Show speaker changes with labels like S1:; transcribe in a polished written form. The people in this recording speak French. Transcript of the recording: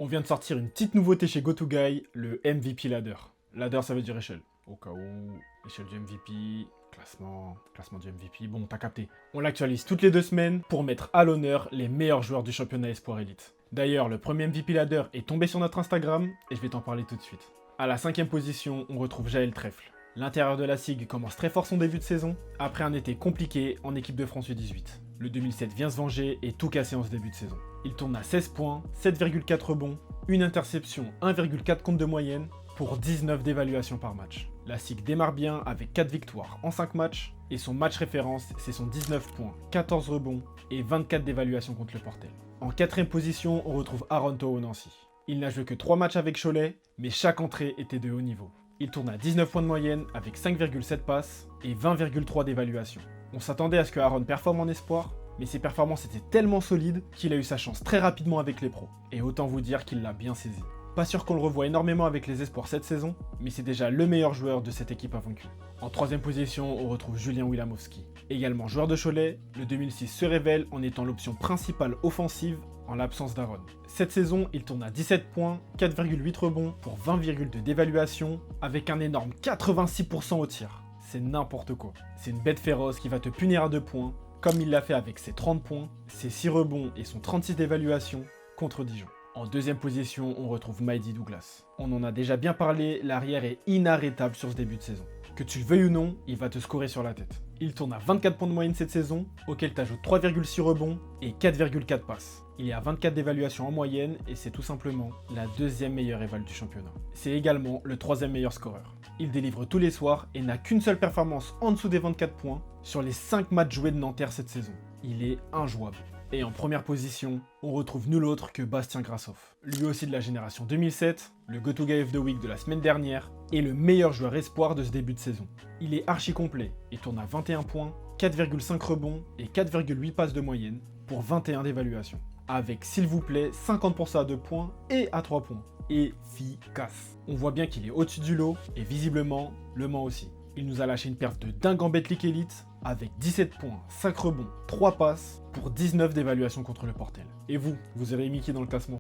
S1: On vient de sortir une petite nouveauté chez GoToGuy, le MVP Ladder. Ladder, ça veut dire échelle. Au cas où, échelle du MVP, classement du MVP, bon, t'as capté. On l'actualise toutes les 2 semaines pour mettre à l'honneur les meilleurs joueurs du championnat Espoir Elite. D'ailleurs, le premier MVP Ladder est tombé sur notre Instagram et je vais t'en parler tout de suite. À la 5ème position, on retrouve Jaël Trèfle. L'intérieur de la SIG commence très fort son début de saison, après un été compliqué en équipe de France U18. Le 2007 vient se venger et tout casser en ce début de saison. Il tourne à 16 points, 7,4 rebonds, une interception, 1,4 compte de moyenne, pour 19 d'évaluation par match. La SIG démarre bien avec 4 victoires en 5 matchs, et son match référence, c'est son 19 points, 14 rebonds et 24 d'évaluation contre le Portel. En 4ème position, on retrouve Aaron Toho Nancy. Il n'a joué que 3 matchs avec Cholet, mais chaque entrée était de haut niveau. Il tourne à 19 points de moyenne avec 5,7 passes et 20,3 d'évaluation. On s'attendait à ce que Aaron performe en espoir, mais ses performances étaient tellement solides qu'il a eu sa chance très rapidement avec les pros. Et autant vous dire qu'il l'a bien saisi. Pas sûr qu'on le revoie énormément avec les espoirs cette saison, mais c'est déjà le meilleur joueur de cette équipe invaincue. En 3ème position, on retrouve Julien Wilamowski. Également joueur de Cholet, le 2006 se révèle en étant l'option principale offensive en l'absence d'Aaron. Cette saison, il tourne à 17 points, 4,8 rebonds pour 20,2 d'évaluation, avec un énorme 86% au tir. C'est n'importe quoi. C'est une bête féroce qui va te punir à 2 points, comme il l'a fait avec ses 30 points, ses 6 rebonds et son 36 d'évaluation contre Dijon. En 2ème position, on retrouve Mighty Douglas. On en a déjà bien parlé, l'arrière est inarrêtable sur ce début de saison. Que tu le veuilles ou non, il va te scorer sur la tête. Il tourne à 24 points de moyenne cette saison, auquel t'ajoutes 3,6 rebonds et 4,4 passes. Il est à 24 d'évaluation en moyenne et c'est tout simplement la 2e meilleure éval du championnat. C'est également le 3e meilleur scoreur. Il délivre tous les soirs et n'a qu'une seule performance en dessous des 24 points sur les 5 matchs joués de Nanterre cette saison. Il est injouable. Et en première position, on retrouve nul autre que Bastien Grassoff. Lui aussi de la génération 2007, le GoToGuy of the Week de la semaine dernière, et le meilleur joueur espoir de ce début de saison. Il est archi complet, il tourne à 21 points, 4,5 rebonds et 4,8 passes de moyenne pour 21 d'évaluation. Avec, s'il vous plaît, 50% à 2 points et à 3 points. Efficace. On voit bien qu'il est au-dessus du lot, et visiblement, Le Mans aussi. Il nous a lâché une perf de dingue en Betclic Elite, avec 17 points, 5 rebonds, 3 passes, pour 19 d'évaluation contre le Portel. Et vous aurez mis qui dans le classement ?